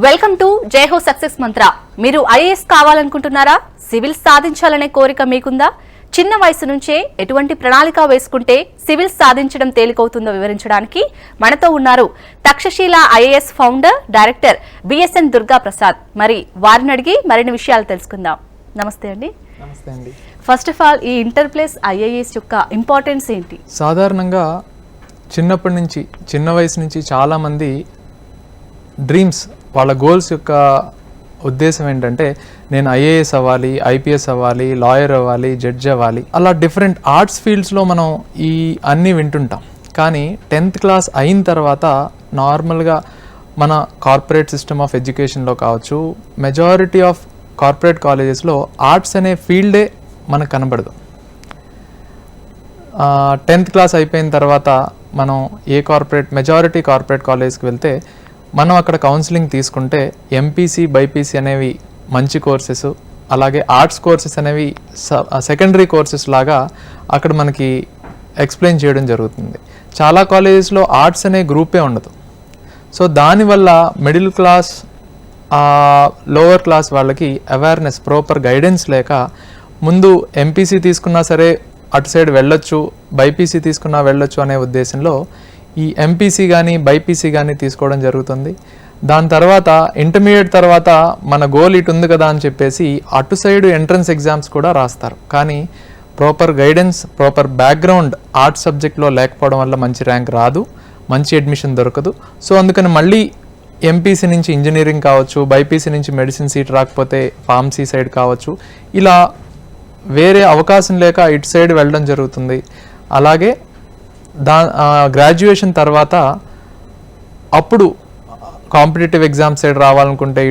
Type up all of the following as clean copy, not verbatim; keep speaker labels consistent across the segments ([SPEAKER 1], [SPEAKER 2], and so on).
[SPEAKER 1] Welcome to Jai Ho success మంత్ర. మీరు IAS కావాలనుకుంటున్నారా? Civil సాధించాలనే కోరిక మీకుందా? చిన్న వయసు నుంచే ఎటువంటి ప్రణాళిక వేసుకుంటే సివిల్ సాధించడం తేలికవుతుందో వివరించడానికి మనతో ఉన్నారు Takshashila IAS founder, director BSN Durga Prasad. మరి వారిని అడిగి మరిన్ని విషయాలు తెలుసుకుందాం. నమస్తే అండి.
[SPEAKER 2] నమస్తే అండి.
[SPEAKER 1] ఫస్ట్ ఆఫ్ ఆల్, ఈ ఇంటర్ ప్లస్ ఐఏఎస్ యొక్క ఇంపార్టెన్స్ ఏంటి?
[SPEAKER 2] సాధారణంగా చిన్నప్పటి నుంచి, చిన్న వయసు నుంచి చాలామంది డ్రీమ్స్, వాళ్ళ గోల్స్ యొక్క ఉద్దేశం ఏంటంటే నేను ఐఏఎస్ అవ్వాలి, ఐపీఎస్ అవ్వాలి, లాయర్ అవ్వాలి, జడ్జ్ అవ్వాలి, అలా డిఫరెంట్ ఆర్ట్స్ ఫీల్డ్స్లో మనం ఈ అన్నీ వింటుంటాం. కానీ 10th క్లాస్ అయిన తర్వాత నార్మల్గా మన కార్పొరేట్ సిస్టమ్ ఆఫ్ ఎడ్యుకేషన్లో కావచ్చు, మెజారిటీ ఆఫ్ కార్పొరేట్ కాలేజెస్లో ఆర్ట్స్ అనే ఫీల్డే మనకు కనబడదు. 10th క్లాస్ అయిపోయిన తర్వాత మనం మెజారిటీ కార్పొరేట్ కాలేజ్కి వెళ్తే మనం అక్కడ కౌన్సిలింగ్ తీసుకుంటే ఎంపీసీ, బైపీసీ అనేవి మంచి కోర్సెస్, అలాగే ఆర్ట్స్ కోర్సెస్ అనేవి సెకండరీ కోర్సెస్ లాగా అక్కడ మనకి ఎక్స్ప్లెయిన్ చేయడం జరుగుతుంది. చాలా కాలేజెస్లో ఆర్ట్స్ అనే గ్రూపే ఉండదు. సో దానివల్ల మిడిల్ క్లాస్, లోవర్ క్లాస్ వాళ్ళకి అవేర్నెస్, ప్రాపర్ గైడెన్స్ లేక ముందు ఎంపీసీ తీసుకున్నా సరే అటు సైడ్ వెళ్ళొచ్చు, బైపీసీ తీసుకున్నా వెళ్ళొచ్చు అనే ఉద్దేశంలో ఈ ఎంపీసీ కానీ బైపీసీ కానీ తీసుకోవడం జరుగుతుంది. దాని తర్వాత ఇంటర్మీడియట్ తర్వాత మన గోల్ ఇటు ఉంది కదా అని చెప్పేసి అటు సైడ్ ఎంట్రన్స్ ఎగ్జామ్స్ కూడా రాస్తారు. కానీ proper guidance, proper background arts సబ్జెక్ట్లో లేకపోవడం వల్ల మంచి ర్యాంక్ రాదు, మంచి అడ్మిషన్ దొరకదు. సో అందుకని మళ్ళీ ఎంపీసీ నుంచి ఇంజనీరింగ్ కావచ్చు, బైపీసీ నుంచి మెడిసిన్ సీట్ రాకపోతే ఫార్మసీ సైడ్ కావచ్చు, ఇలా వేరే అవకాశం లేక ఇటు సైడ్ వెళ్ళడం జరుగుతుంది. అలాగే గ్రాడ్యుయేషన్ తర్వాత అప్పుడు కాంపిటేటివ్ ఎగ్జామ్స్ సైడ్ రావాలనుకుంటే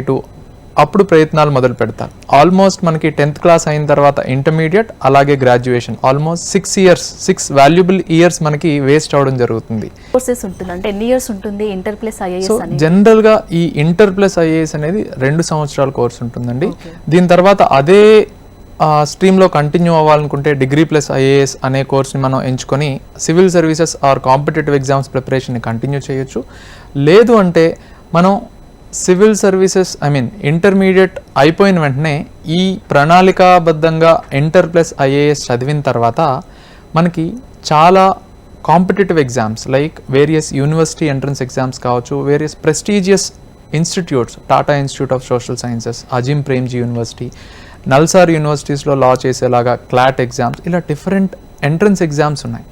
[SPEAKER 2] అప్పుడు ప్రయత్నాలు మొదలు పెడతారు. ఆల్మోస్ట్ మనకి 10th క్లాస్ అయిన తర్వాత ఇంటర్మీడియట్, అలాగే గ్రాడ్యుయేషన్ ఆల్మోస్ట్ 6 వాల్యుబుల్ ఇయర్స్ మనకి వేస్ట్ అవడం జరుగుతుంది.
[SPEAKER 1] కోర్సెస్ ఉంటుంది అంటే ఎన్ని ఇయర్స్ ఉంటుంది ఇంటర్ ప్లస్ ఐఏఎస్?
[SPEAKER 2] సో జనరల్గా ఈ ఇంటర్ ప్లస్ ఐఏఎస్ అనేది 2 సంవత్సరాల కోర్స్ ఉంటుందండి. దీని తర్వాత అదే స్ట్రీమ్లో కంటిన్యూ అవ్వాలనుకుంటే డిగ్రీ ప్లస్ ఐఏఎస్ అనే కోర్స్ని మనం ఎంచుకొని civil services or competitive exams ప్రిపరేషన్ని కంటిన్యూ చేయొచ్చు. లేదు అంటే మనం సివిల్ సర్వీసెస్ ఇంటర్మీడియట్ అయిపోయిన వెంటనే ఈ ప్రణాళికాబద్ధంగా ఇంటర్ ప్లస్ ఐఏఎస్ చదివిన తర్వాత మనకి చాలా competitive exams like various university entrance exams కావచ్చు, various prestigious institutes, Tata institute of social sciences, Azim Premji university, NALSAR యూనివర్సిటీస్లో లా చేసేలాగా క్లాట్ ఎగ్జామ్స్, ఇలా డిఫరెంట్ ఎంట్రన్స్ ఎగ్జామ్స్ ఉన్నాయి.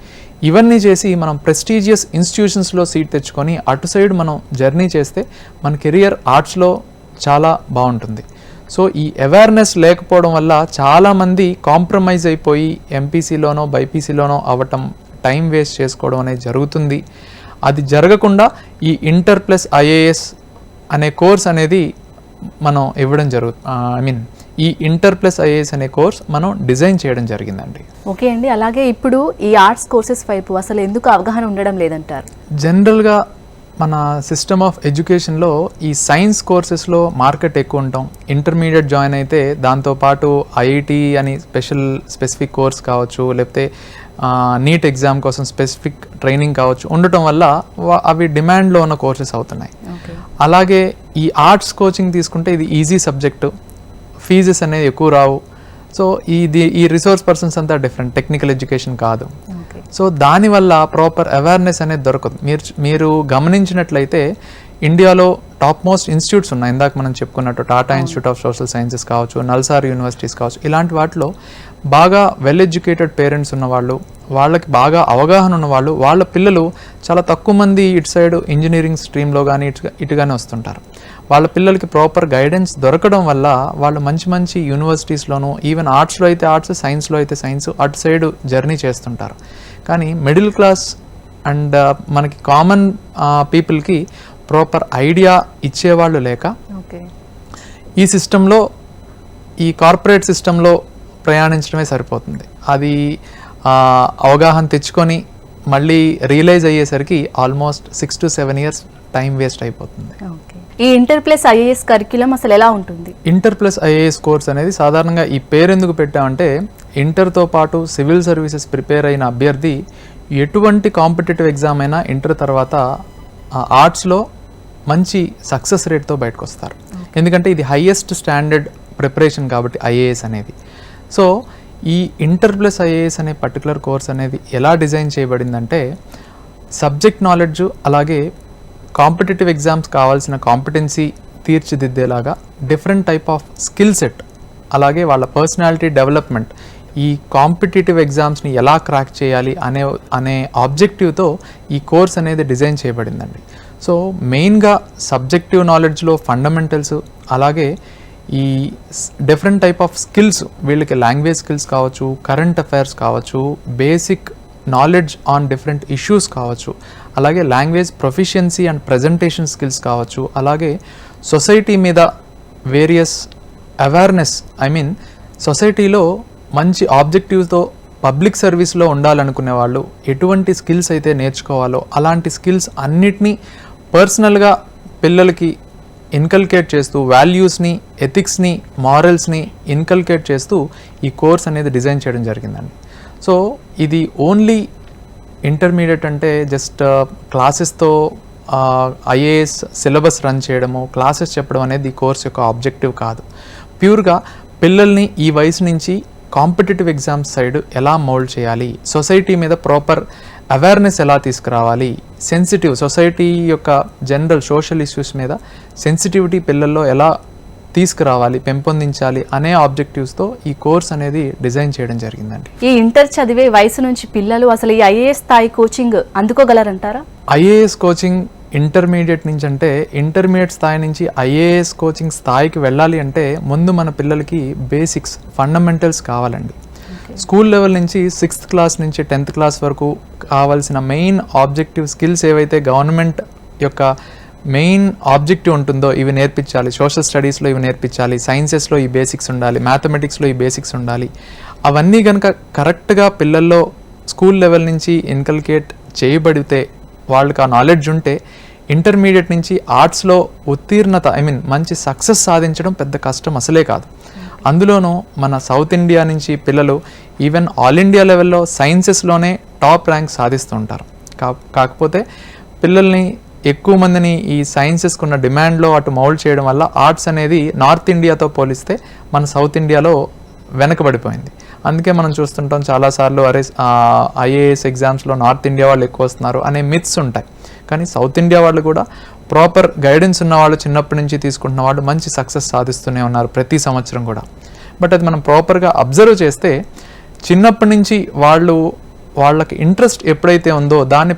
[SPEAKER 2] ఇవన్నీ చేసి మనం ప్రెస్టీజియస్ ఇన్స్టిట్యూషన్స్లో సీట్ తెచ్చుకొని అటు సైడ్ మనం జర్నీ చేస్తే మన కెరియర్ ఆర్ట్స్లో చాలా బాగుంటుంది. సో ఈ అవేర్నెస్ లేకపోవడం వల్ల చాలామంది కాంప్రమైజ్ అయిపోయి ఎంపీసీలోనో బైపీసీలోనో అవ్వటం, టైం వేస్ట్ చేసుకోవడం అనేది జరుగుతుంది. అది జరగకుండా ఈ ఇంటర్ ప్లస్ ఐఏఎస్ అనే కోర్స్ అనేది మనం ఇవ్వడం జరుగుతుంది. ఈ ఇంటర్ ప్లస్ ఐఏఎస్ అనే కోర్స్ మనం డిజైన్ చేయడం జరిగిందండి.
[SPEAKER 1] ఓకే అండి. అలాగే ఇప్పుడు ఈ ఆర్ట్స్ కోర్సెస్ వైపు అసలు ఎందుకు అవగాహన ఉండడం లేదంటారు?
[SPEAKER 2] జనరల్గా మన సిస్టమ్ ఆఫ్ ఎడ్యుకేషన్లో ఈ సైన్స్ కోర్సెస్లో మార్కెట్ ఎక్కువ ఉంటాం. ఇంటర్మీడియట్ జాయిన్ అయితే దాంతోపాటు ఐఐటి అని స్పెసిఫిక్ కోర్స్ కావచ్చు, లేకపోతే నీట్ ఎగ్జామ్ కోసం స్పెసిఫిక్ ట్రైనింగ్ కావచ్చు ఉండటం వల్ల అవి డిమాండ్లో ఉన్న కోర్సెస్ అవుతున్నాయి. అలాగే ఈ ఆర్ట్స్ కోచింగ్ తీసుకుంటే ఇది ఈజీ సబ్జెక్టు, ఫీజెస్ అనేది ఎక్కువ రావు. సో ఈ రిసోర్స్ పర్సన్స్ అంతా డిఫరెంట్, టెక్నికల్ ఎడ్యుకేషన్ కాదు. సో దానివల్ల ప్రాపర్ అవేర్నెస్ అనేది దొరకదు. మీరు గమనించినట్లయితే ఇండియాలో టాప్ మోస్ట్ ఇన్స్టిట్యూట్స్ ఉన్నాయి. ఇందాక మనం చెప్పుకున్నట్టు Tata institute of social sciences కావచ్చు, నల్సార్ యూనివర్సిటీస్ కావచ్చు, ఇలాంటి వాటిలో బాగా వెల్ ఎడ్యుకేటెడ్ పేరెంట్స్ ఉన్నవాళ్ళు, వాళ్ళకి బాగా అవగాహన ఉన్నవాళ్ళు, వాళ్ళ పిల్లలు చాలా తక్కువ మంది ఇటు సైడ్ ఇంజనీరింగ్ స్ట్రీమ్లో కానీ ఇటుగానే వస్తుంటారు. వాళ్ళ పిల్లలకి ప్రాపర్ గైడెన్స్ దొరకడం వల్ల వాళ్ళు మంచి యూనివర్సిటీస్లోనూ, ఈవెన్ ఆర్ట్స్లో అయితే ఆర్ట్స్, సైన్స్లో అయితే సైన్స్, అటు సైడ్ జర్నీ చేస్తుంటారు. కానీ మిడిల్ క్లాస్ అండ్ మనకి కామన్ పీపుల్కి ప్రాపర్ ఐడియా ఇచ్చేవాళ్ళు లేక ఈ సిస్టంలో, ఈ కార్పొరేట్ సిస్టంలో ప్రయాణించడమే సరిపోతుంది. అది అవగాహన తెచ్చుకొని మళ్ళీ రియలైజ్ అయ్యేసరికి almost 6 to 7 years time waste అయిపోతుంది.
[SPEAKER 1] ఈ ఇంటర్ ప్లస్ ఐఏఎస్ కరిక్యులం అసలు ఎలా ఉంటుంది?
[SPEAKER 2] ఇంటర్ ప్లస్ ఐఏఎస్ కోర్స్ అనేది సాధారణంగా ఈ పేరు ఎందుకు పెట్టామంటే ఇంటర్తో పాటు సివిల్ సర్వీసెస్ ప్రిపేర్ అయిన అభ్యర్థి ఎటువంటి కాంపిటేటివ్ ఎగ్జామ్ అయినా ఇంటర్ తర్వాత ఆర్ట్స్లో మంచి సక్సెస్ రేట్తో బయటకు వస్తారు. ఎందుకంటే ఇది హైయెస్ట్ స్టాండర్డ్ ప్రిపరేషన్ కాబట్టి ఐఏఎస్ అనేది. సో ఈ ఇంటర్ ప్లస్ ఐఏఎస్ అనే పర్టికులర్ కోర్స్ అనేది ఎలా డిజైన్ చేయబడిందంటే సబ్జెక్ట్ నాలెడ్జ్ అలాగే కాంపిటేటివ్ ఎగ్జామ్స్ కావాల్సిన కాంపిటెన్సీ తీర్చిదిద్దేలాగా different type of skill set అలాగే వాళ్ళ పర్సనాలిటీ డెవలప్మెంట్ ఈ కాంపిటేటివ్ ఎగ్జామ్స్ని ఎలా క్రాక్ చేయాలి అనే ఆబ్జెక్టివ్తో ఈ కోర్స్ అనేది డిజైన్ చేయబడిందండి. సో మెయిన్గా సబ్జెక్టివ్ నాలెడ్జ్లో ఫండమెంటల్స్ అలాగే ఈ డిఫరెంట్ టైప్ ఆఫ్ స్కిల్స్ వీళ్ళకి లాంగ్వేజ్ స్కిల్స్ కావచ్చు, కరెంట్ అఫైర్స్ కావచ్చు, basic knowledge on different issues కావచ్చు, అలాగే language proficiency and presentation skills కావచ్చు, అలాగే సొసైటీ మీద వేరియస్ అవేర్నెస్ సొసైటీలో మంచి ఆబ్జెక్టివ్తో పబ్లిక్ సర్వీస్లో ఉండాలనుకునే వాళ్ళు ఎటువంటి స్కిల్స్ అయితే నేర్చుకోవాలో అలాంటి స్కిల్స్ అన్నిటినీ పర్సనల్గా పిల్లలకి ఇన్కల్కేట్ చేస్తూ వాల్యూస్ని, ఎథిక్స్ని, మారల్స్ని ఇన్కల్కేట్ చేస్తూ ఈ కోర్స్ అనేది డిజైన్ చేయడం జరిగిందండి. సో ఇది ఓన్లీ ఇంటర్మీడియట్ అంటే జస్ట్ క్లాసెస్తో ఐఏఎస్ సిలబస్ రన్ చేయడము, క్లాసెస్ చెప్పడం అనేది ఈ కోర్స్ యొక్క ఆబ్జెక్టివ్ కాదు. ప్యూర్గా పిల్లల్ని ఈ వయసు నుంచి కాంపిటేటివ్ ఎగ్జామ్స్ సైడ్ ఎలా మోల్డ్ చేయాలి, సొసైటీ మీద ప్రాపర్ అవేర్నెస్ ఎలా తీసుకురావాలి, సొసైటీ యొక్క జనరల్ సోషల్ ఇష్యూస్ మీద సెన్సిటివిటీ పిల్లల్లో ఎలా తీసుకురావాలి, పెంపొందించాలి అనే ఆబ్జెక్టివ్స్తో ఈ కోర్స్ అనేది డిజైన్ చేయడం జరిగిందండి.
[SPEAKER 1] ఈ ఇంటర్ చదివే వయసు నుంచి పిల్లలు అసలు ఈ ఐఏఎస్ స్థాయి కోచింగ్ అందుకోగలరంటారా?
[SPEAKER 2] ఐఏఎస్ కోచింగ్ ఇంటర్మీడియట్ నుంచి అంటే ఇంటర్మీడియట్ స్థాయి నుంచి ఐఏఎస్ కోచింగ్ స్థాయికి వెళ్ళాలి అంటే ముందు మన పిల్లలకి బేసిక్స్ ఫండమెంటల్స్ కావాలండి. స్కూల్ లెవెల్ నుంచి 6th క్లాస్ నుంచి 10th క్లాస్ వరకు కావాల్సిన మెయిన్ ఆబ్జెక్టివ్ స్కిల్స్ ఏవైతే గవర్నమెంట్ యొక్క మెయిన్ ఆబ్జెక్టివ్ ఉంటుందో ఇవి నేర్పించాలి. సోషల్ స్టడీస్లో ఇవి నేర్పించాలి, సైన్సెస్లో ఈ బేసిక్స్ ఉండాలి, మ్యాథమెటిక్స్లో ఈ బేసిక్స్ ఉండాలి. అవన్నీ కనుక కరెక్ట్గా పిల్లల్లో స్కూల్ లెవెల్ నుంచి ఇన్కల్కేట్ చేయబడితే వాళ్ళకి ఆ నాలెడ్జ్ ఉంటే ఇంటర్మీడియట్ నుంచి ఆర్ట్స్లో ఉత్తీర్ణత మంచి సక్సెస్ సాధించడం పెద్ద కష్టం అసలే కాదు. అందులోనూ మన సౌత్ ఇండియా నుంచి పిల్లలు ఈవెన్ ఆల్ ఇండియా లెవెల్లో సైన్సెస్లోనే టాప్ ర్యాంక్ సాధిస్తూ ఉంటారు. కాకపోతే పిల్లల్ని ఎక్కువ మందిని ఈ సైన్సెస్కు ఉన్న డిమాండ్లో అటు మౌల్డ్ చేయడం వల్ల ఆర్ట్స్ అనేది నార్త్ ఇండియాతో పోలిస్తే మన సౌత్ ఇండియాలో వెనకబడిపోయింది. అందుకే మనం చూస్తుంటాం చాలాసార్లు ఐఏఎస్ ఎగ్జామ్స్లో నార్త్ ఇండియా వాళ్ళు ఎక్కువ వస్తున్నారు అనే మిత్స్ ఉంటాయి. కానీ సౌత్ ఇండియా వాళ్ళు కూడా ప్రాపర్ గైడెన్స్ ఉన్న వాళ్ళు చిన్నప్పటి నుంచి తీసుకుంటున్న వాళ్ళు మంచి సక్సెస్ సాధిస్తూనే ఉన్నారు ప్రతి సంవత్సరం కూడా. బట్ అది మనం ప్రాపర్గా అబ్జర్వ్ చేస్తే చిన్నప్పటి నుంచి వాళ్ళకి ఇంట్రెస్ట్ ఎప్పుడైతే ఉందో దాన్ని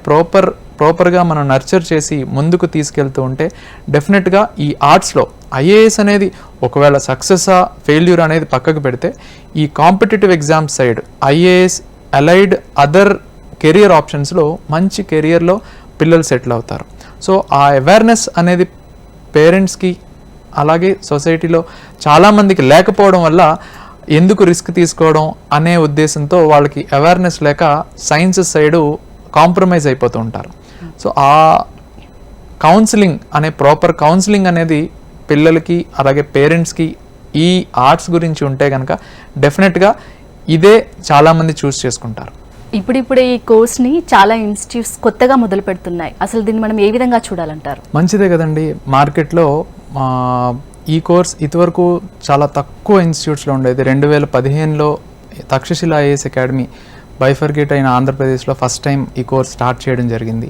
[SPEAKER 2] ప్రాపర్గా మనం నర్చర్ చేసి ముందుకు తీసుకెళ్తూ ఉంటే డెఫినెట్గా ఈ ఆర్ట్స్లో ఐఏఎస్ అనేది ఒకవేళ సక్సెసా ఫెయిల్యూర్ అనేది పక్కకు పెడితే ఈ competitive exams side IAS allied other career ఆప్షన్స్లో మంచి కెరియర్లో పిల్లలు సెటిల్ అవుతారు. సో ఆ అవేర్నెస్ అనేది పేరెంట్స్కి అలాగే సొసైటీలో చాలామందికి లేకపోవడం వల్ల ఎందుకు రిస్క్ తీసుకోవడం అనే ఉద్దేశంతో వాళ్ళకి అవేర్నెస్ లేక సైన్సెస్ సైడు కాంప్రమైజ్ అయిపోతూ ఉంటారు. సో ఆ కౌన్సిలింగ్ ప్రాపర్ కౌన్సిలింగ్ అనేది పిల్లలకి అలాగే పేరెంట్స్కి ఈ ఆర్ట్స్ గురించి ఉంటే కనుక డెఫినెట్గా ఇదే చాలామంది చూస్ చేసుకుంటారు.
[SPEAKER 1] ఇప్పుడిప్పుడే ఈ కోర్స్ని చాలా ఇన్స్టిట్యూట్స్ కొత్తగా మొదలు పెడుతున్నాయి. అసలు దీన్ని మనం ఏ విధంగా చూడాలంటారు?
[SPEAKER 2] మంచిదే కదండి. మార్కెట్లో ఈ కోర్స్ ఇదివరకు చాలా తక్కువ ఇన్స్టిట్యూట్స్లో ఉండేది. 2015లో తక్షశిల ఐఏఎస్ అకాడమీ బైఫర్గేట్ అయిన ఆంధ్రప్రదేశ్లో ఫస్ట్ టైం ఈ కోర్స్ స్టార్ట్ చేయడం జరిగింది.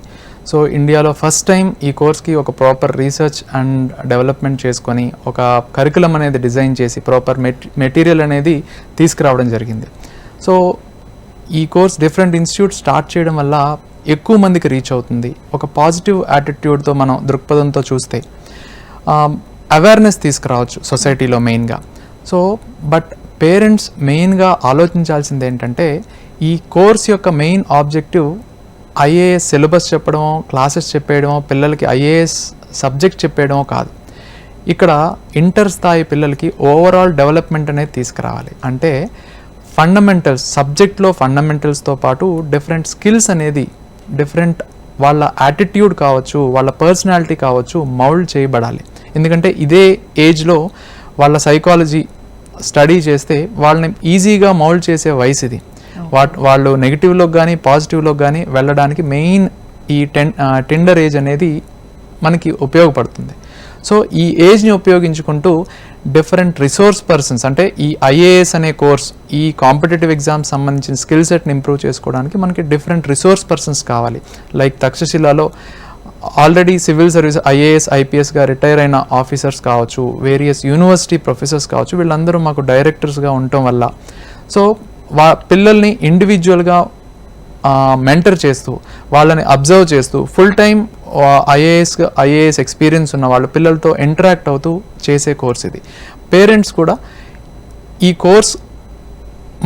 [SPEAKER 2] సో ఇండియాలో ఫస్ట్ టైం ఈ కోర్స్కి ఒక ప్రాపర్ రీసెర్చ్ అండ్ డెవలప్మెంట్ చేసుకొని ఒక కరికులం అనేది డిజైన్ చేసి ప్రాపర్ మెటీరియల్ అనేది తీసుకురావడం జరిగింది. సో ఈ కోర్స్ డిఫరెంట్ ఇన్స్టిట్యూట్ స్టార్ట్ చేయడం వల్ల ఎక్కువ మందికి రీచ్ అవుతుంది. ఒక పాజిటివ్ యాటిట్యూడ్తో మనం దృక్పథంతో చూస్తే అవేర్నెస్ తీసుకురావచ్చు సొసైటీలో మెయిన్గా. సో బట్ పేరెంట్స్ మెయిన్గా ఆలోచించాల్సింది ఏంటంటే ఈ కోర్స్ యొక్క మెయిన్ ఆబ్జెక్టివ్ ఐఏఎస్ సిలబస్ చెప్పడమో, క్లాసెస్ చెప్పేయడమో, పిల్లలకి ఐఏఎస్ సబ్జెక్ట్ చెప్పేయడమో కాదు. ఇక్కడ ఇంటర్ స్థాయి పిల్లలకి ఓవరాల్ డెవలప్మెంట్ అనేది తీసుకురావాలి. అంటే ఫండమెంటల్స్ సబ్జెక్ట్లో ఫండమెంటల్స్తో పాటు డిఫరెంట్ స్కిల్స్ అనేది డిఫరెంట్ వాళ్ళ యాటిట్యూడ్ కావచ్చు, వాళ్ళ పర్సనాలిటీ కావచ్చు మౌల్డ్ చేయబడాలి. ఎందుకంటే ఇదే ఏజ్లో వాళ్ళ సైకాలజీ స్టడీ చేస్తే వాళ్ళని ఈజీగా మౌల్డ్ చేసే వయసు ఇది. వాళ్ళు నెగిటివ్లోకి కానీ పాజిటివ్లోకి కానీ వెళ్ళడానికి మెయిన్ ఈ టెండర్ ఏజ్ అనేది మనకి ఉపయోగపడుతుంది. సో ఈ ఏజ్ని ఉపయోగించుకుంటూ డిఫరెంట్ రిసోర్స్ పర్సన్స్, అంటే ఈ ఐఏఎస్ అనే కోర్స్, ఈ కాంపిటేటివ్ ఎగ్జామ్స్ సంబంధించిన స్కిల్ సెట్ని ఇంప్రూవ్ చేసుకోవడానికి మనకి డిఫరెంట్ రిసోర్స్ పర్సన్స్ కావాలి. లైక్ తక్షశిలలో ఆల్రెడీ సివిల్ సర్వీస్ ఐఏఎస్ ఐపీఎస్గా రిటైర్ అయిన ఆఫీసర్స్ కావచ్చు, వేరియస్ యూనివర్సిటీ ప్రొఫెసర్స్ కావచ్చు, వీళ్ళందరూ మాకు డైరెక్టర్స్గా ఉండటం వల్ల సో పిల్లల్ని ఇండివిజువల్గా మెంటర్ చేస్తూ, వాళ్ళని అబ్జర్వ్ చేస్తూ, ఫుల్ టైం ఐఏఎస్ ఎక్స్పీరియన్స్ ఉన్న వాళ్ళు పిల్లలతో ఇంటరాక్ట్ అవుతూ చేసే కోర్స్ ఇది. పేరెంట్స్ కూడా ఈ కోర్స్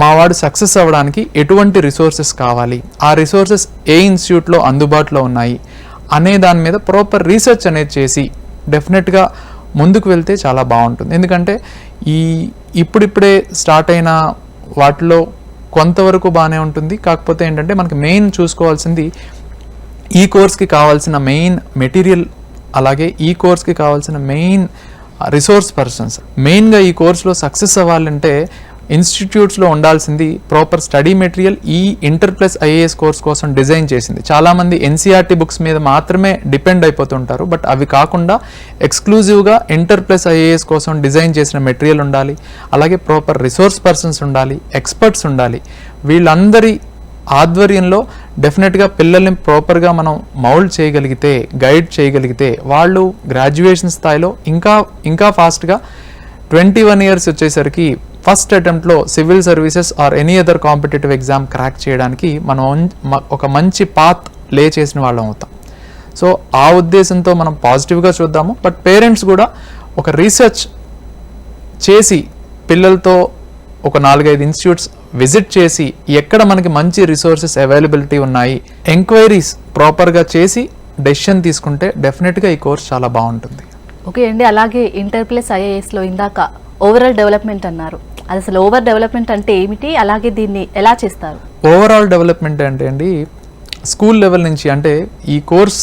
[SPEAKER 2] మావాడు సక్సెస్ అవ్వడానికి ఎటువంటి రిసోర్సెస్ కావాలి, ఆ రిసోర్సెస్ ఏ ఇన్స్టిట్యూట్లో అందుబాటులో ఉన్నాయి అనే దాని మీద ప్రాపర్ రీసెర్చ్ అనేది చేసి డెఫినెట్గా ముందుకు వెళ్తే చాలా బాగుంటుంది. ఎందుకంటే ఇప్పుడిప్పుడే స్టార్ట్ అయిన వాటిలో కొంతవరకు బాగానే ఉంటుంది. కాకపోతే ఏంటంటే మనకి మెయిన్ చూసుకోవాల్సింది ఈ కోర్స్కి కావాల్సిన మెయిన్ మెటీరియల్, అలాగే ఈ కోర్స్కి కావాల్సిన మెయిన్ రిసోర్స్ పర్సన్స్. మెయిన్గా ఈ కోర్స్లో సక్సెస్ అవ్వాలంటే ఇన్స్టిట్యూట్స్లో ఉండాల్సింది ప్రాపర్ స్టడీ మెటీరియల్ ఈ ఇంటర్ ప్లస్ ఐఏఎస్ కోర్స్ కోసం డిజైన్ చేసింది. చాలామంది ఎన్సీఆర్టీ బుక్స్ మీద మాత్రమే డిపెండ్ అయిపోతుంటారు, బట్ అవి కాకుండా ఎక్స్క్లూజివ్గా ఇంటర్ ప్లస్ ఐఏఎస్ కోసం డిజైన్ చేసిన మెటీరియల్ ఉండాలి, అలాగే ప్రాపర్ రిసోర్స్ పర్సన్స్ ఉండాలి, ఎక్స్పర్ట్స్ ఉండాలి. వీళ్ళందరి ఆధ్వర్యంలో డెఫినెట్గా పిల్లల్ని ప్రాపర్గా మనం మౌల్డ్ చేయగలిగితే, గైడ్ చేయగలిగితే వాళ్ళు గ్రాడ్యుయేషన్ స్థాయిలో ఇంకా ఫాస్ట్గా 21 years వచ్చేసరికి ఫస్ట్ అటెంప్ట్లో civil services or any other competitive exam crack చేయడానికి మనం ఒక మంచి పాత్ లే చేసిన వాళ్ళం అవుతాం. సో ఆ ఉద్దేశంతో మనం పాజిటివ్గా చూద్దాము. బట్ పేరెంట్స్ కూడా ఒక రీసెర్చ్ చేసి పిల్లలతో ఒక 4-5 ఇన్స్టిట్యూట్స్ విజిట్ చేసి ఎక్కడ మనకి మంచి రిసోర్సెస్ అవైలబిలిటీ ఉన్నాయి, ఎంక్వైరీస్ ప్రాపర్గా చేసి డెసిషన్ తీసుకుంటే డెఫినెట్గా ఈ కోర్స్ చాలా బాగుంటుంది.
[SPEAKER 1] ఓకే అండి, అలాగే ఇంటర్ ప్లస్ ఐఏఎస్లో ఇందాక ఓవరాల్ డెవలప్మెంట్ అన్నారు. అది అసలు ఓవర్ డెవలప్మెంట్ అంటే ఏమిటి, అలాగే దీన్ని ఎలా చేస్తారు?
[SPEAKER 2] ఓవరాల్ డెవలప్మెంట్ అంటే అండి, స్కూల్ లెవెల్ నుంచి, అంటే ఈ కోర్స్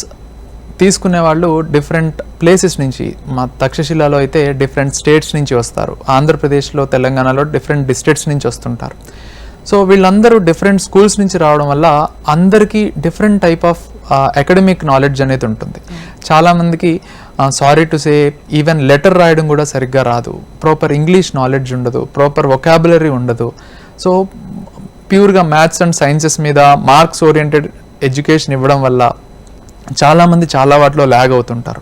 [SPEAKER 2] తీసుకునే వాళ్ళు డిఫరెంట్ ప్లేసెస్ నుంచి, మా తక్షశిలలో అయితే డిఫరెంట్ స్టేట్స్ నుంచి వస్తారు, ఆంధ్రప్రదేశ్లో తెలంగాణలో డిఫరెంట్ డిస్ట్రిక్ట్స్ నుంచి వస్తుంటారు. సో వీళ్ళందరూ డిఫరెంట్ స్కూల్స్ నుంచి రావడం వల్ల అందరికీ different type of academic knowledge అనేది ఉంటుంది. చాలామందికి sorry to say even letter రాయడం కూడా సరిగ్గా రాదు, ప్రాపర్ ఇంగ్లీష్ నాలెడ్జ్ ఉండదు, ప్రాపర్ వొకాబులరీ ఉండదు. సో ప్యూర్గా మ్యాథ్స్ అండ్ సైన్సెస్ మీద మార్క్స్ ఓరియంటెడ్ ఎడ్యుకేషన్ ఇవ్వడం వల్ల చాలామంది చాలా వాటిలో ల్యాగ్ అవుతుంటారు.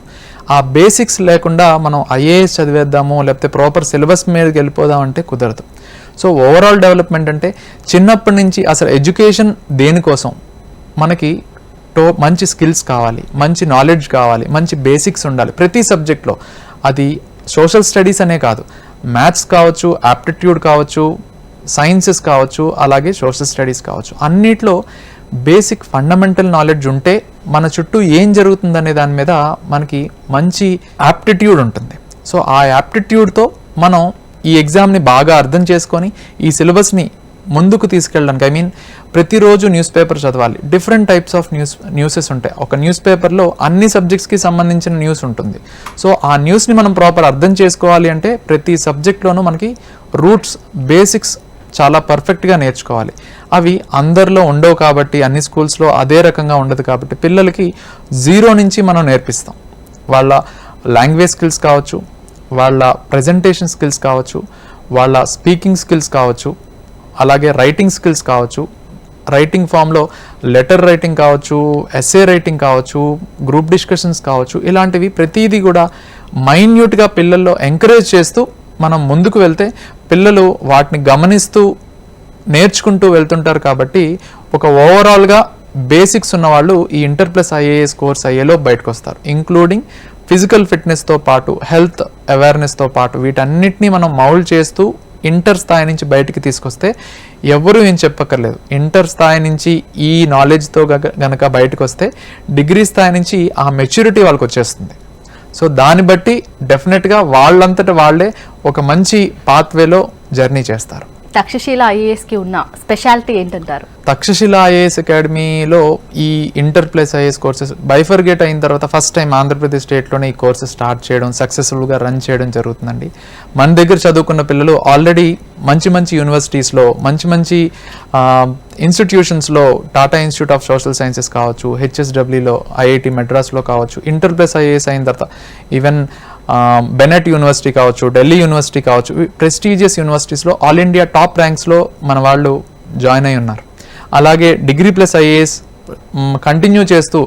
[SPEAKER 2] ఆ బేసిక్స్ లేకుండా మనం ఐఏఎస్ చదివేద్దాము లేకపోతే ప్రాపర్ సిలబస్ మీదకి వెళ్ళిపోదాం అంటే కుదరదు. సో ఓవరాల్ డెవలప్మెంట్ అంటే చిన్నప్పటి నుంచి అసలు ఎడ్యుకేషన్ దేనికోసం, మనకి మంచి స్కిల్స్ కావాలి, మంచి నాలెడ్జ్ కావాలి, మంచి బేసిక్స్ ఉండాలి ప్రతి సబ్జెక్ట్లో. అది సోషల్ స్టడీస్ అనే కాదు, మ్యాథ్స్ కావచ్చు, యాప్టిట్యూడ్ కావచ్చు, సైన్సెస్ కావచ్చు, అలాగే సోషల్ స్టడీస్ కావచ్చు, అన్నిట్లో బేసిక్ ఫండమెంటల్ నాలెడ్జ్ ఉంటే మన చుట్టూ ఏం జరుగుతుందనే దాని మీద మనకి మంచి యాప్టిట్యూడ్ ఉంటుంది. సో ఆ యాప్టిట్యూడ్తో మనం ఈ ఎగ్జామ్ని బాగా అర్థం చేసుకొని ఈ సిలబస్ని ముందుకు తీసుకెళ్ళడానికి, ఐ మీన్ ప్రతిరోజు న్యూస్ పేపర్ చదవాలి. డిఫరెంట్ టైప్స్ ఆఫ్ న్యూసెస్ ఉంటాయి. ఒక న్యూస్ పేపర్లో అన్ని సబ్జెక్ట్స్కి సంబంధించిన న్యూస్ ఉంటుంది. సో ఆ న్యూస్ని మనం ప్రాపర్ అర్థం చేసుకోవాలి అంటే ప్రతి సబ్జెక్ట్లోనూ మనకి రూట్స్, బేసిక్స్ చాలా పర్ఫెక్ట్గా నేర్చుకోవాలి. అవి అందరిలో ఉండవు కాబట్టి, అన్ని స్కూల్స్లో అదే రకంగా ఉండదు కాబట్టి పిల్లలకి 0 నుంచి మనం నేర్పిస్తాం. వాళ్ళ లాంగ్వేజ్ స్కిల్స్ కావచ్చు, వాళ్ళ ప్రజెంటేషన్ స్కిల్స్ కావచ్చు, వాళ్ళ స్పీకింగ్ స్కిల్స్ కావచ్చు, అలాగే రైటింగ్ స్కిల్స్ కావచ్చు, రైటింగ్ ఫామ్లో లెటర్ రైటింగ్ కావచ్చు, ఎస్సే రైటింగ్ కావచ్చు, గ్రూప్ డిస్కషన్స్ కావచ్చు, ఇలాంటివి ప్రతిదీ కూడా మైన్యూట్గా పిల్లల్లో ఎంకరేజ్ చేస్తూ మనం ముందుకు వెళ్తే పిల్లలు వాటిని గమనిస్తూ నేర్చుకుంటూ వెళ్తుంటారు. కాబట్టి ఒక ఓవరాల్గా బేసిక్స్ ఉన్నవాళ్ళు ఈ ఇంటర్ ప్లస్ ఐఏఎస్ కోర్స్ అయ్యేలో బయటకు వస్తారు. ఇంక్లూడింగ్ ఫిజికల్ ఫిట్నెస్తో పాటు, హెల్త్ అవేర్నెస్తో పాటు వీటన్నిటినీ మనం మౌల్డ్ చేస్తూ ఇంటర్ స్థాయి నుంచి బయటికి తీసుకొస్తే ఎవరు ఏం చెప్పక్కర్లేదు. ఇంటర్ స్థాయి నుంచి ఈ నాలెడ్జ్తో గనక బయటకు వస్తే డిగ్రీ స్థాయి నుంచి ఆ మెచ్యూరిటీ వాళ్ళకి వచ్చేస్తుంది. సో దాన్ని బట్టి డెఫినెట్గా వాళ్ళంతట వాళ్ళే ఒక మంచి పాత్వేలో జర్నీ చేస్తారు.
[SPEAKER 1] తక్షశిల ఐఏఎస్కి ఉన్న స్పెషాలిటీ ఏంటంటారు?
[SPEAKER 2] తక్షశిల ఐఏఎస్ అకాడమీలో ఈ ఇంటర్ ప్లస్ ఐఏఎస్ కోర్సెస్ బైఫర్గేట్ అయిన తర్వాత ఫస్ట్ టైం ఆంధ్రప్రదేశ్ స్టేట్లోనే ఈ కోర్సెస్ స్టార్ట్ చేయడం, సక్సెస్ఫుల్గా రన్ చేయడం జరుగుతుందండి. మన దగ్గర చదువుకున్న పిల్లలు ఆల్రెడీ మంచి మంచి యూనివర్సిటీస్లో, మంచి మంచి ఇన్స్టిట్యూషన్స్లో, Tata institute of social sciences కావచ్చు, హెచ్ఎస్డబ్ల్యూలో, ఐఐటి మెడ్రాస్లో కావచ్చు, ఇంటర్ ప్లస్ ఐఏఎస్ అయిన తర్వాత ఈవెన్ బెనెట్ యూనివర్సిటీ కావచ్చు, ఢిల్లీ యూనివర్సిటీ కావచ్చు, ప్రెస్టీజియస్ యూనివర్సిటీస్లో ఆల్ ఇండియా టాప్ ర్యాంక్స్లో మన వాళ్ళు జాయిన్ అయి ఉన్నారు. అలాగే డిగ్రీ ప్లస్ ఐఏఎస్ కంటిన్యూ చేస్తూ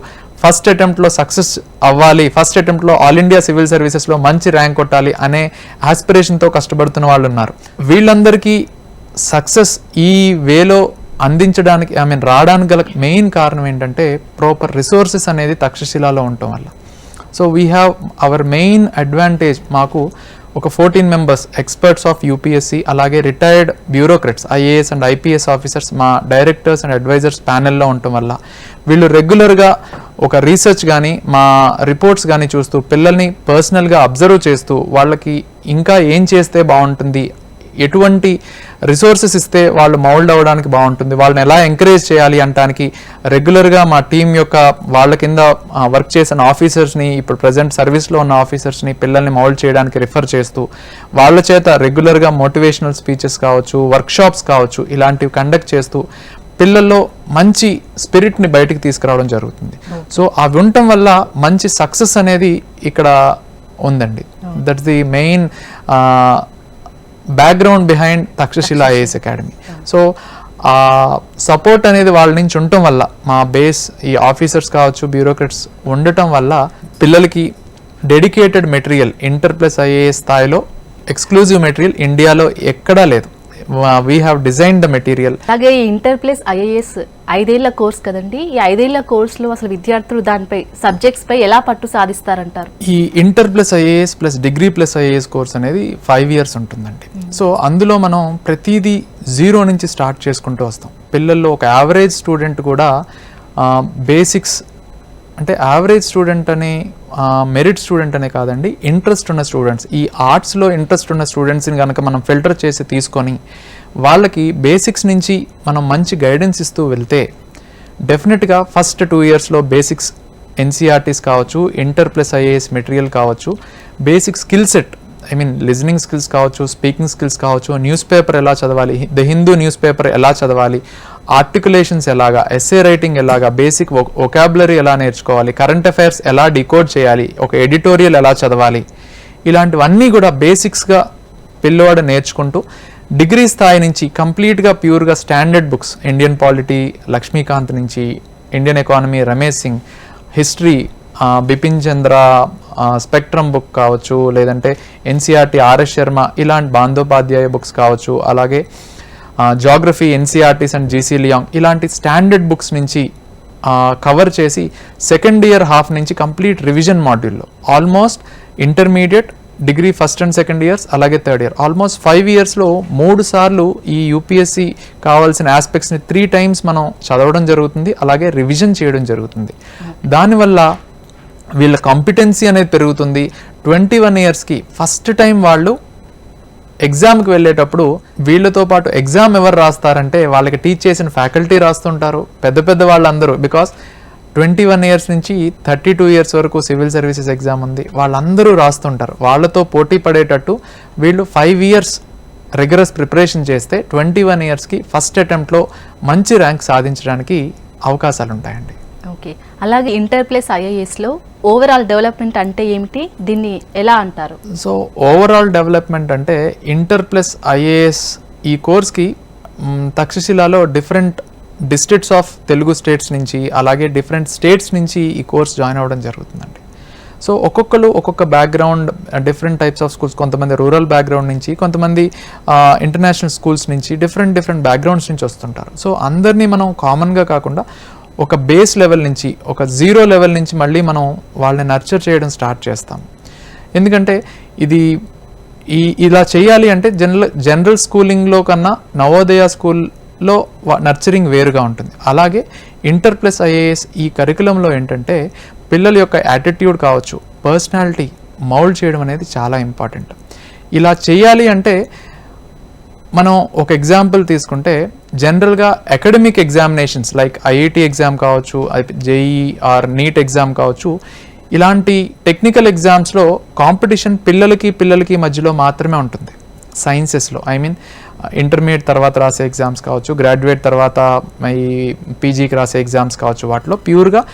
[SPEAKER 2] ఫస్ట్ అటెంప్ట్లో సక్సెస్ అవ్వాలి, ఫస్ట్ అటెంప్ట్లో ఆల్ ఇండియా సివిల్ సర్వీసెస్లో మంచి ర్యాంక్ కొట్టాలి అనే ఆస్పిరేషన్తో కష్టపడుతున్న వాళ్ళు ఉన్నారు. వీళ్ళందరికీ సక్సెస్ ఈ వేలో అందించడానికి రావడానికి గల మెయిన్ కారణం ఏంటంటే ప్రాపర్ రిసోర్సెస్ అనేది తక్షశిలలో ఉండటం వల్ల. So we have our main advantage, మాకు ఒక 14 మెంబర్స్ ఎక్స్పర్ట్స్ ఆఫ్ యూపీఎస్సీ, అలాగే retired bureaucrats, IAS and IPS officers మా డైరెక్టర్స్ అండ్ అడ్వైజర్స్ ప్యానెల్లో ఉండటం వల్ల వీళ్ళు రెగ్యులర్గా ఒక రీసెర్చ్ కానీ మా రిపోర్ట్స్ కానీ చూస్తూ, పిల్లల్ని పర్సనల్గా అబ్జర్వ్ చేస్తూ, వాళ్ళకి ఇంకా ఏం చేస్తే బాగుంటుంది, ఎటువంటి రిసోర్సెస్ ఇస్తే వాళ్ళు మౌల్డ్ అవ్వడానికి బాగుంటుంది, వాళ్ళని ఎలా ఎంకరేజ్ చేయాలి అనడానికి రెగ్యులర్గా మా టీం యొక్క వాళ్ళ కింద వర్క్ చేసిన ఆఫీసర్స్ని, ఇప్పుడు ప్రజెంట్ సర్వీస్లో ఉన్న ఆఫీసర్స్ని పిల్లల్ని మౌల్డ్ చేయడానికి రిఫర్ చేస్తూ, వాళ్ళ చేత రెగ్యులర్గా మోటివేషనల్ స్పీచెస్ కావచ్చు, వర్క్షాప్స్ కావచ్చు, ఇలాంటివి కండక్ట్ చేస్తూ పిల్లల్లో మంచి స్పిరిట్ని బయటికి తీసుకురావడం జరుగుతుంది. సో అవి ఉండటం వల్ల మంచి సక్సెస్ అనేది ఇక్కడ ఉందండి. That's the main background behind Takshashila IAS academy. So ఆ సపోర్ట్ అనేది వాళ్ళ నుంచి ఉండటం వల్ల, మా బేస్ ఈ ఆఫీసర్స్ కావచ్చు, బ్యూరోక్రట్స్ ఉండటం వల్ల పిల్లలకి dedicated material inter plus IAS స్థాయిలో ఎక్స్క్లూజివ్ మెటీరియల్ ఇండియాలో ఎక్కడా లేదు. We have design the material.
[SPEAKER 1] అలాగే ఈ ఇంటర్ ప్లస్ ఐఏఎస్ 5 ఏళ్ల కోర్స్ కదండి, ఈ 5 ఏళ్ల కోర్సులో అసలు విద్యార్థులు దానిపై సబ్జెక్ట్స్ పై ఎలా పట్టు సాధిస్తారంటారు?
[SPEAKER 2] ఈ inter plus IAS plus degree plus IAS course అనేది 5 years ఉంటుందండి. సో అందులో మనం ప్రతిదీ 0 నుంచి స్టార్ట్ చేసుకుంటూ వస్తాం. పిల్లల్లో ఒక యావరేజ్ స్టూడెంట్ కూడా బేసిక్స్, అంటే యావరేజ్ స్టూడెంట్ అని మెరిట్ స్టూడెంట్ అనే కాదండి, ఇంట్రెస్ట్ ఉన్న స్టూడెంట్స్, ఈ ఆర్ట్స్లో ఇంట్రెస్ట్ ఉన్న స్టూడెంట్స్ని కనుక మనం ఫిల్టర్ చేసి తీసుకొని వాళ్ళకి బేసిక్స్ నుంచి మనం మంచి గైడెన్స్ ఇస్తూ వెళ్తే డెఫినెట్గా ఫస్ట్ 2 yearsలో బేసిక్స్ ఎన్సీఆర్టీస్ కావచ్చు, ఇంటర్ ప్లస్ ఐఏఎస్ మెటీరియల్ కావచ్చు, basic skill set, listening skills కావచ్చు, స్పీకింగ్ స్కిల్స్ కావచ్చు, న్యూస్ పేపర్ ఎలా చదవాలి, ద హిందూ న్యూస్ పేపర్ ఎలా చదవాలి, ఆర్టికులేషన్స్ ఎలాగా, ఎస్సే రైటింగ్ ఎలాగా, బేసిక్ వొకాబులరీ ఎలా నేర్చుకోవాలి, కరెంట్ అఫైర్స్ ఎలా డికోడ్ చేయాలి, ఒక ఎడిటోరియల్ ఎలా చదవాలి, ఇలాంటివన్నీ కూడా బేసిక్స్గా పిల్లవాడు నేర్చుకుంటూ డిగ్రీ స్థాయి నుంచి కంప్లీట్గా ప్యూర్గా standard books, Indian polity Laxmikanth నుంచి, Indian economy Ramesh Singh, history Bipin Chandra spectrum book కావచ్చు, లేదంటే ఎన్సీఆర్టీ ఆర్ఎస్ శర్మ ఇలాంటి బాందోపాధ్యాయ బుక్స్ కావచ్చు, అలాగే geography NCERTs and GC Liang ఇలాంటి స్టాండర్డ్ బుక్స్ నుంచి కవర్ చేసి సెకండ్ ఇయర్ హాఫ్ నుంచి కంప్లీట్ రివిజన్ మాడ్యూల్లో almost intermediate, degree first and second years, అలాగే థర్డ్ ఇయర్ ఆల్మోస్ట్ 5 yearsలో 3 సార్లు ఈ యూపీఎస్సీ కావాల్సిన ఆస్పెక్ట్స్ని 3 times మనం చదవడం జరుగుతుంది, అలాగే రివిజన్ చేయడం జరుగుతుంది. దానివల్ల వీళ్ళ కాంపిటెన్సీ అనేది పెరుగుతుంది. 21 yearsకి ఫస్ట్ టైం వాళ్ళు ఎగ్జామ్కి వెళ్ళేటప్పుడు వీళ్ళతో పాటు ఎగ్జామ్ ఎవరు రాస్తారంటే వాళ్ళకి టీచ్ చేసిన ఫ్యాకల్టీ రాస్తుంటారు, పెద్ద పెద్ద వాళ్ళందరూ. బికాస్ 21 years నుంచి 32 years వరకు సివిల్ సర్వీసెస్ ఎగ్జామ్ ఉంది, వాళ్ళందరూ రాస్తుంటారు. వాళ్ళతో పోటీ పడేటట్టు వీళ్ళు 5 years రిగరస్ ప్రిపరేషన్ చేస్తే 21 yearsకి ఫస్ట్ అటెంప్ట్లో మంచి ర్యాంక్ సాధించడానికి అవకాశాలు ఉంటాయండి.
[SPEAKER 1] ఓకే, అలాగే ఇంటర్ ప్లస్ ఐఏఎస్లో ఓవరాల్ డెవలప్మెంట్ అంటే ఏమిటి, దీన్ని ఎలా అంటారు?
[SPEAKER 2] సో ఓవరాల్ డెవలప్మెంట్ అంటే ఇంటర్ ప్లస్ ఐఏఎస్ ఈ కోర్స్కి తక్షశిలలో different districts of Telugu states నుంచి, అలాగే డిఫరెంట్ స్టేట్స్ నుంచి ఈ కోర్స్ జాయిన్ అవ్వడం జరుగుతుందండి. సో ఒక్కొక్కరు ఒక్కొక్క background, different types of schools, కొంతమంది రూరల్ బ్యాక్గ్రౌండ్ నుంచి, కొంతమంది ఇంటర్నేషనల్ స్కూల్స్ నుంచి, డిఫరెంట్ బ్యాక్గ్రౌండ్స్ నుంచి వస్తుంటారు. సో అందరినీ మనం కామన్గా కాకుండా ఒక బేస్ లెవెల్ నుంచి, ఒక 0 level నుంచి మళ్ళీ మనం వాళ్ళని నర్చర్ చేయడం స్టార్ట్ చేస్తాం. ఎందుకంటే ఇది ఇలా చేయాలి అంటే జనరల్ స్కూలింగ్లో కన్నా నవోదయ స్కూల్లో నర్చరింగ్ వేరుగా ఉంటుంది. అలాగే ఇంటర్ ప్లస్ ఐఏఎస్ ఈ కరికులంలో ఏంటంటే పిల్లల యొక్క యాటిట్యూడ్ కావచ్చు, పర్సనాలిటీ మౌల్డ్ చేయడం అనేది చాలా ఇంపార్టెంట్. ఇలా చేయాలి అంటే మనం ఒక ఎగ్జాంపుల్ తీసుకుంటే జనరల్గా academic examinations like IIT exam కావచ్చు, జేఈ ఆర్ నీట్ ఎగ్జామ్ కావచ్చు, ఇలాంటి టెక్నికల్ ఎగ్జామ్స్లో కాంపిటీషన్ పిల్లలకి మధ్యలో మాత్రమే ఉంటుంది. సైన్సెస్లో ఐ మీన్ ఇంటర్మీడియట్ తర్వాత రాసే ఎగ్జామ్స్ కావచ్చు, గ్రాడ్యుయేట్ తర్వాత ఈ పీజీకి రాసే ఎగ్జామ్స్ కావచ్చు, వాటిలో ప్యూర్గా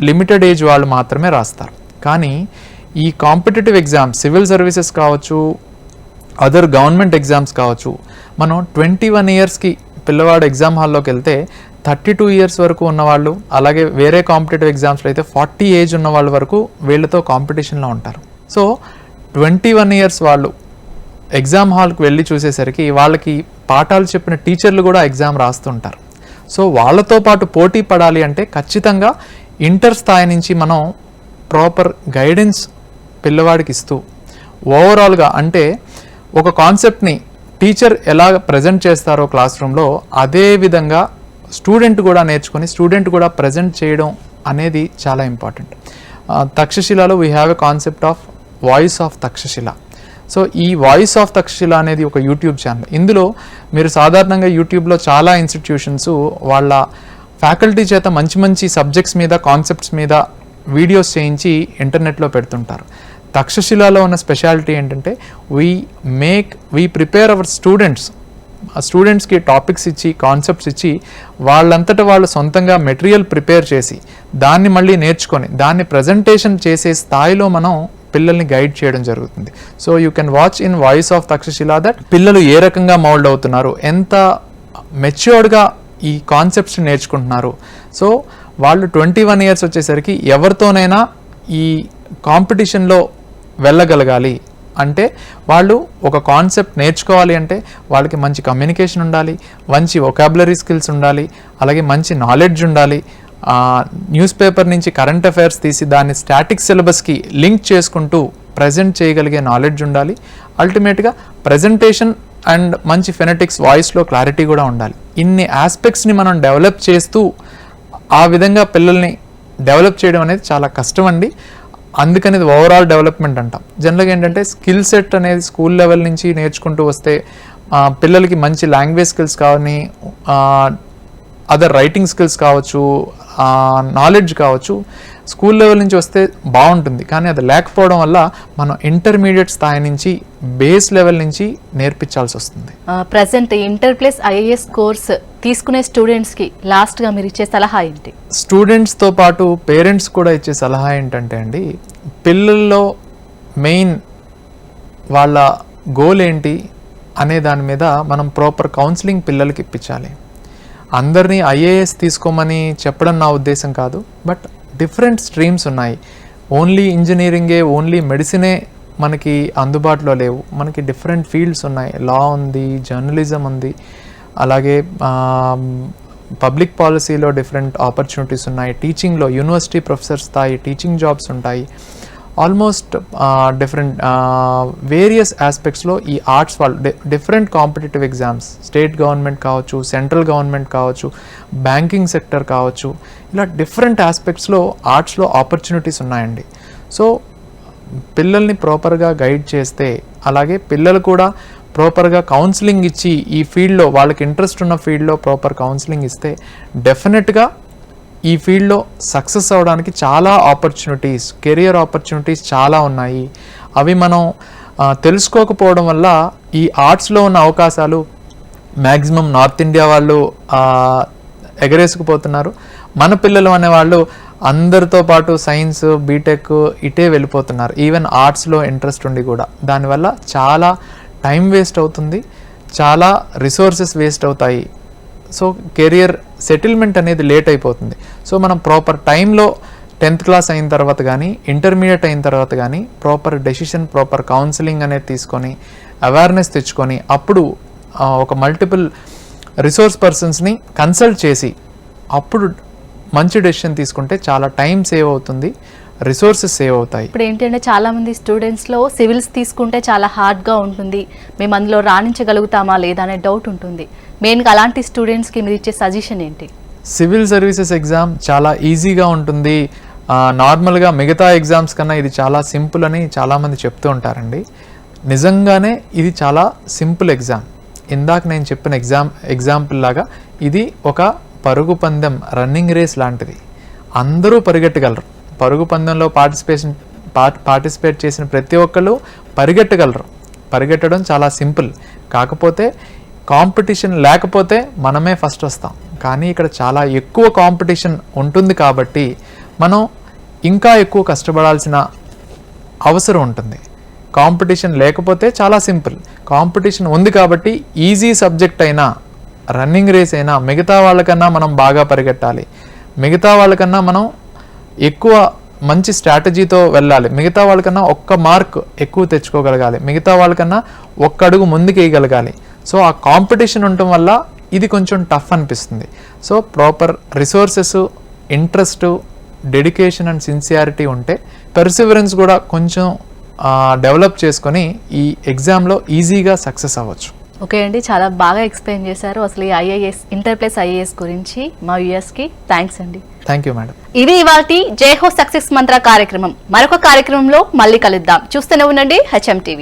[SPEAKER 2] లిమిటెడ్ ఏజ్ వాళ్ళు మాత్రమే రాస్తారు. కానీ ఈ కాంపిటేటివ్ ఎగ్జామ్స్ సివిల్ సర్వీసెస్ కావచ్చు, అదర్ గవర్నమెంట్ ఎగ్జామ్స్ కావచ్చు, మనం 21 ఇయర్స్కి పిల్లవాడు ఎగ్జామ్ హాల్లోకి వెళ్తే 32 ఇయర్స్ వరకు ఉన్నవాళ్ళు, అలాగే వేరే కాంపిటేటివ్ ఎగ్జామ్స్లో అయితే 40 ఏజ్ ఉన్న వాళ్ళ వరకు వీళ్ళతో కాంపిటీషన్లో ఉంటారు. సో 21 ఇయర్స్ వాళ్ళు ఎగ్జామ్ హాల్కి వెళ్ళి చూసేసరికి వాళ్ళకి పాఠాలు చెప్పిన టీచర్లు కూడా ఎగ్జామ్ రాస్తుంటారు. సో వాళ్ళతో పాటు పోటీ పడాలి అంటే ఖచ్చితంగా ఇంటర్ స్థాయి నుంచి మనం ప్రాపర్ గైడెన్స్ పిల్లవాడికి ఇస్తూ ఓవరాల్గా అంటే ఒక కాన్సెప్ట్ని టీచర్ ఎలా ప్రజెంట్ చేస్తారో క్లాస్ రూమ్లో అదే విధంగా స్టూడెంట్ కూడా నేర్చుకొని స్టూడెంట్ కూడా ప్రజెంట్ చేయడం అనేది చాలా ఇంపార్టెంట్. తక్షశిలలో we have a concept of voice of Takshashila. So ఈ వాయిస్ ఆఫ్ తక్షశిల అనేది ఒక యూట్యూబ్ ఛానల్. ఇందులో మీరు సాధారణంగా యూట్యూబ్లో చాలా ఇన్స్టిట్యూషన్స్ వాళ్ళ ఫ్యాకల్టీ చేత మంచి సబ్జెక్ట్స్ మీద కాన్సెప్ట్స్ మీద వీడియోస్ చేయించి ఇంటర్నెట్లో పెడుతుంటారు. తక్షశిలలో ఉన్న స్పెషాలిటీ ఏంటంటే వీ ప్రిపేర్ అవర్ స్టూడెంట్స్కి టాపిక్స్ ఇచ్చి కాన్సెప్ట్స్ ఇచ్చి వాళ్ళంతటా వాళ్ళు సొంతంగా మెటీరియల్ ప్రిపేర్ చేసి దాన్ని మళ్ళీ నేర్చుకొని దాన్ని ప్రజెంటేషన్ చేసే స్థాయిలో మనం పిల్లల్ని గైడ్ చేయడం జరుగుతుంది. So you can watch in voice of Takshashila that పిల్లలు ఏ రకంగా మౌల్డ్ అవుతున్నారు, ఎంత మెచ్యూర్డ్గా ఈ కాన్సెప్ట్స్ నేర్చుకుంటున్నారు. సో వాళ్ళు 21 ఇయర్స్ వచ్చేసరికి ఎవరితోనైనా ఈ కాంపిటీషన్లో వెళ్ళగలగాలి అంటే వాళ్ళు ఒక కాన్సెప్ట్ నేర్చుకోవాలి అంటే వాళ్ళకి మంచి కమ్యూనికేషన్ ఉండాలి, మంచి వొకాబులరీ స్కిల్స్ ఉండాలి, అలాగే మంచి నాలెడ్జ్ ఉండాలి. న్యూస్ పేపర్ నుంచి కరెంట్ అఫైర్స్ తీసి దాన్ని స్టాటిక్ సిలబస్కి లింక్ చేసుకుంటూ ప్రజెంట్ చేయగలిగే నాలెడ్జ్ ఉండాలి. అల్టిమేట్గా ప్రజెంటేషన్ అండ్ మంచి ఫెనెటిక్స్ వాయిస్లో క్లారిటీ కూడా ఉండాలి. ఇన్ని ఆస్పెక్ట్స్ని మనం డెవలప్ చేస్తూ ఆ విధంగా పిల్లల్ని డెవలప్ చేయడం అనేది చాలా కష్టం అండి. అందుకని ఇది ఓవరాల్ డెవలప్మెంట్ అంటాం. జనరల్గా ఏంటంటే స్కిల్ సెట్ అనేది స్కూల్ లెవెల్ నుంచి నేర్చుకుంటూ వస్తే పిల్లలకి మంచి లాంగ్వేజ్ స్కిల్స్ కానీ అదర్ రైటింగ్ స్కిల్స్ కావచ్చు, నాలెడ్జ్ కావచ్చు, స్కూల్ లెవెల్ నుంచి వస్తే బాగుంటుంది. కానీ అది లేకపోవడం వల్ల మనం ఇంటర్మీడియట్ స్థాయి నుంచి బేస్ లెవెల్ నుంచి నేర్పించాల్సి వస్తుంది.
[SPEAKER 1] Present inter plus IAS course తీసుకునే స్టూడెంట్స్కి లాస్ట్గా మీరు ఇచ్చే సలహా ఏంటి?
[SPEAKER 2] స్టూడెంట్స్తో పాటు పేరెంట్స్ కూడా ఇచ్చే సలహా ఏంటంటే అండి, పిల్లల్లో మెయిన్ వాళ్ళ గోల్ ఏంటి అనే దాని మీద మనం ప్రాపర్ కౌన్సిలింగ్ పిల్లలకి ఇప్పించాలి. అందరినీ ఐఏఎస్ తీసుకోమని చెప్పడం నా ఉద్దేశం కాదు, బట్ డిఫరెంట్ స్ట్రీమ్స్ ఉన్నాయి. ఓన్లీ ఇంజనీరింగే, ఓన్లీ మెడిసినే మనకి అందుబాటులో లేవు. మనకి డిఫరెంట్ ఫీల్డ్స్ ఉన్నాయి. లా ఉంది, జర్నలిజం ఉంది, అలాగే పబ్లిక్ పాలసీలో డిఫరెంట్ ఆపర్చునిటీస్ ఉన్నాయి. టీచింగ్లో యూనివర్సిటీ ప్రొఫెసర్ స్థాయి టీచింగ్ జాబ్స్ ఉంటాయి. ఆల్మోస్ట్ డిఫరెంట్ వేరియస్ ఆస్పెక్ట్స్లో ఈ ఆర్ట్స్ వాళ్ళు different competitive exams, state government కావచ్చు, సెంట్రల్ గవర్నమెంట్ కావచ్చు, బ్యాంకింగ్ సెక్టర్ కావచ్చు, ఇలా డిఫరెంట్ ఆస్పెక్ట్స్లో ఆర్ట్స్లో ఆపర్చునిటీస్ ఉన్నాయండి. సో పిల్లల్ని ప్రాపర్గా గైడ్ చేస్తే, అలాగే పిల్లలు కూడా ప్రాపర్గా కౌన్సిలింగ్ ఇచ్చి ఈ ఫీల్డ్లో వాళ్ళకి ఇంట్రెస్ట్ ఉన్న ఫీల్డ్లో ప్రాపర్ కౌన్సిలింగ్ ఇస్తే డెఫినెట్గా ఈ ఫీల్డ్లో సక్సెస్ అవ్వడానికి చాలా ఆపర్చునిటీస్, కెరియర్ ఆపర్చునిటీస్ చాలా ఉన్నాయి. అవి మనం తెలుసుకోకపోవడం వల్ల ఈ ఆర్ట్స్లో ఉన్న అవకాశాలు మ్యాక్సిమం నార్త్ ఇండియా వాళ్ళు ఎగరేసుకుపోతున్నారు. మన పిల్లలు అనేవాళ్ళు అందరితో పాటు సైన్స్, బీటెక్ ఇటే వెళ్ళిపోతున్నారు. ఈవెన్ ఆర్ట్స్లో ఇంట్రెస్ట్ ఉండి కూడా దానివల్ల చాలా టైం వేస్ట్ అవుతుంది, చాలా రిసోర్సెస్ వేస్ట్ అవుతాయి. సో కెరియర్ సెటిల్మెంట్ అనేది లేట్ అయిపోతుంది. సో మనం ప్రాపర్ టైంలో 10th క్లాస్ అయిన తర్వాత కానీ, ఇంటర్మీడియట్ అయిన తర్వాత కానీ ప్రాపర్ డెసిషన్, ప్రాపర్ కౌన్సిలింగ్ అనేది తీసుకొని అవేర్నెస్ తెచ్చుకొని అప్పుడు ఒక మల్టిపుల్ రిసోర్స్ పర్సన్స్ని కన్సల్ట్ చేసి అప్పుడు మంచి డెసిషన్ తీసుకుంటే చాలా టైం సేవ్ అవుతుంది, రిసోర్సెస్ సేవ్ అవుతాయి.
[SPEAKER 1] ఇప్పుడు ఏంటంటే చాలామంది స్టూడెంట్స్లో సివిల్స్ తీసుకుంటే చాలా హార్డ్గా ఉంటుంది, మేము అందులో రాణించగలుగుతామా లేదా అనే డౌట్ ఉంటుంది. మెయిన్గా అలాంటి స్టూడెంట్స్కి మీరు ఇచ్చే సజెషన్ ఏంటి?
[SPEAKER 2] సివిల్ సర్వీసెస్ ఎగ్జామ్ చాలా ఈజీగా ఉంటుంది, నార్మల్గా మిగతా ఎగ్జామ్స్ కన్నా ఇది చాలా సింపుల్ అని చాలామంది చెప్తూ ఉంటారండి. నిజంగానే ఇది చాలా సింపుల్ ఎగ్జామ్. ఇందాక నేను చెప్పిన ఎగ్జాంపుల్ లాగా ఇది ఒక పరుగు పందెం, రన్నింగ్ రేస్ లాంటిది. అందరూ పరిగెట్టగలరు. పరుగు పందెంలో పార్టిసిపేట్ చేసిన ప్రతి ఒక్కళ్ళు పరిగెట్టగలరు. పరిగెట్టడం చాలా సింపుల్. కాకపోతే కాంపిటీషన్ లేకపోతే మనమే ఫస్ట్ వస్తాం. కానీ ఇక్కడ చాలా ఎక్కువ కాంపిటీషన్ ఉంటుంది కాబట్టి మనం ఇంకా ఎక్కువ కష్టపడాల్సిన అవసరం ఉంటుంది. కాంపిటీషన్ లేకపోతే చాలా సింపుల్. కాంపిటీషన్ ఉంది కాబట్టి ఈజీ సబ్జెక్ట్ అయినా, రన్నింగ్ రేస్ అయినా మిగతా వాళ్ళకన్నా మనం బాగా పరిగెట్టాలి. మిగతా వాళ్ళకన్నా మనం ఎక్కువ మంచి స్ట్రాటజీతో వెళ్ళాలి. మిగతా వాళ్ళకన్నా ఒక్క మార్క్ ఎక్కువ తెచ్చుకోగలగాలి. మిగతా వాళ్ళకన్నా ఒక్క అడుగు ముందుకు వేయగలగాలి. సో ఆ కాంపిటీషన్ ఉండటం వల్ల ఇది కొంచెం టఫ్ అనిపిస్తుంది. So proper resources, interest, dedication and sincerity ఉంటే పర్సివరెన్స్ కూడా కొంచెం డెవలప్ చేసుకొని ఈ ఎగ్జామ్లో ఈజీగా సక్సెస్ అవ్వచ్చు.
[SPEAKER 1] ఓకే అండి, చాలా బాగా ఎక్స్ప్లెయిన్ చేశారు అసలు ఈ ఐఏఎస్, ఇంటర్ ప్లస్ ఐఏఎస్ గురించి మా వ్యూయర్స్కి. థ్యాంక్స్ అండి.
[SPEAKER 2] Thank you madam.
[SPEAKER 1] ఇది ఇవాల్టి జై హో సక్సెస్ మంత్ర కార్యక్రమం. మరొక కార్యక్రమంలో మళ్ళీ కలుద్దాం. చూస్తూనే ఉండండి HM TV.